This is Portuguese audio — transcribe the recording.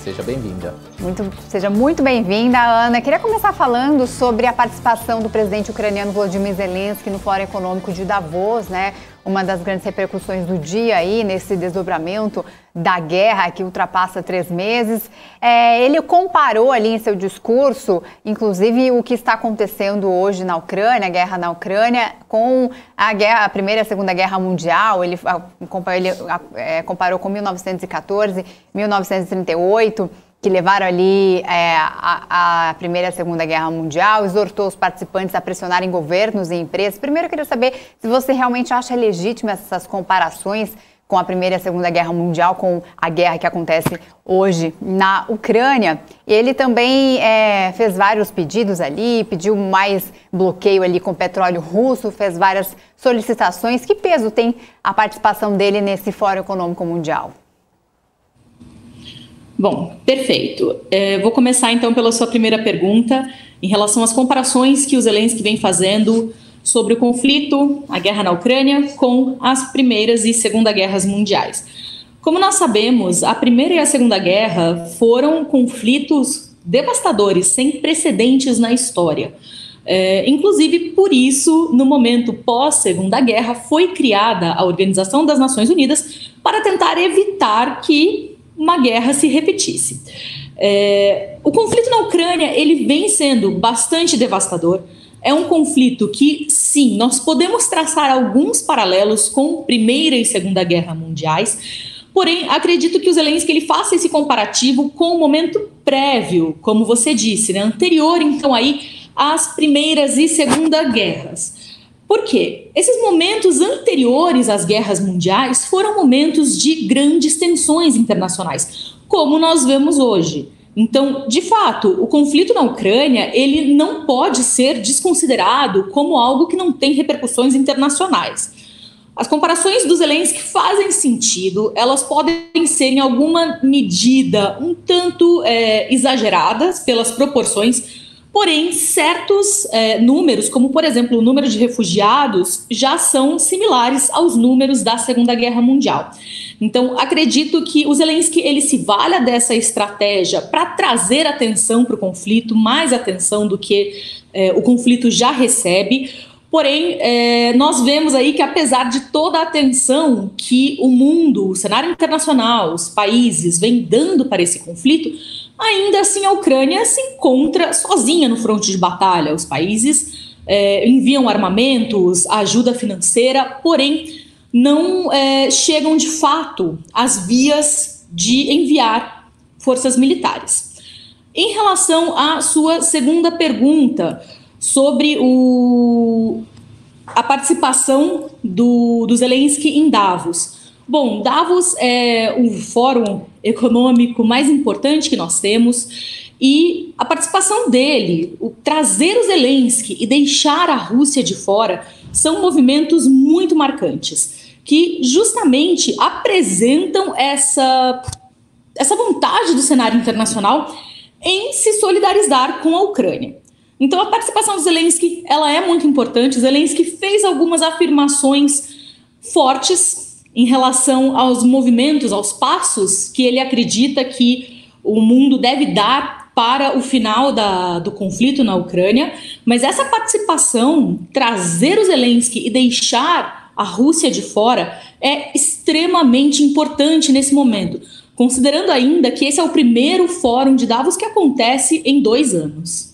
Seja bem-vinda. Seja muito bem-vinda, Ana. Queria começar falando sobre a participação do presidente ucraniano Volodymyr Zelensky no Fórum Econômico de Davos, né? Uma das grandes repercussões do dia aí, nesse desdobramento da guerra que ultrapassa 3 meses. Ele comparou ali em seu discurso, inclusive, o que está acontecendo hoje na Ucrânia, a guerra na Ucrânia, com a Primeira e a Segunda Guerra Mundial. Ele comparou com 1914, 1938, que levaram ali a Primeira e a Segunda Guerra Mundial, exortou os participantes a pressionarem governos e empresas. Primeiro, eu queria saber se você realmente acha legítimas essas comparações com a Primeira e a Segunda Guerra Mundial, com a guerra que acontece hoje na Ucrânia. Ele também fez vários pedidos ali, pediu mais bloqueio ali com petróleo russo, fez várias solicitações. Que peso tem a participação dele nesse Fórum Econômico Mundial? Bom, perfeito. Vou começar então pela sua primeira pergunta, em relação às comparações que o Zelensky vem fazendo sobre o conflito, a guerra na Ucrânia, com as Primeiras e Segunda Guerras Mundiais. Como nós sabemos, a Primeira e a Segunda Guerra foram conflitos devastadores, sem precedentes na história. Inclusive, por isso, no momento pós-Segunda Guerra, foi criada a Organização das Nações Unidas para tentar evitar que uma guerra se repetisse. O conflito na Ucrânia, ele vem sendo bastante devastador. É um conflito que, sim, nós podemos traçar alguns paralelos com Primeira e Segunda Guerra Mundiais, porém, acredito que o Zelensky ele faça esse comparativo com o momento prévio, como você disse, né, anterior, então, aí, às Primeiras e Segunda Guerras. Por quê? Esses momentos anteriores às guerras mundiais foram momentos de grandes tensões internacionais, como nós vemos hoje. Então, de fato, o conflito na Ucrânia, ele não pode ser desconsiderado como algo que não tem repercussões internacionais. As comparações do Zelensky fazem sentido, elas podem ser, em alguma medida, um tanto exageradas pelas proporções. Porém, certos números, como, por exemplo, o número de refugiados, já são similares aos números da Segunda Guerra Mundial. Então, acredito que o Zelensky ele se valha dessa estratégia para trazer atenção para o conflito, mais atenção do que o conflito já recebe. Porém, nós vemos aí que, apesar de toda a atenção que o mundo, o cenário internacional, os países vêm dando para esse conflito, ainda assim a Ucrânia se encontra sozinha no fronte de batalha. Os países enviam armamentos, ajuda financeira, porém não chegam de fato às vias de enviar forças militares. Em relação à sua segunda pergunta sobre a participação do Zelensky em Davos. Bom, Davos é o fórum econômico mais importante que nós temos e a participação dele, o trazer o Zelensky e deixar a Rússia de fora, são movimentos muito marcantes, que justamente apresentam essa vontade do cenário internacional em se solidarizar com a Ucrânia. Então, a participação do Zelensky, ela é muito importante. O Zelensky fez algumas afirmações fortes em relação aos movimentos, aos passos que ele acredita que o mundo deve dar para o final do conflito na Ucrânia. Mas essa participação, trazer o Zelensky e deixar a Rússia de fora, é extremamente importante nesse momento, considerando ainda que esse é o primeiro fórum de Davos que acontece em 2 anos.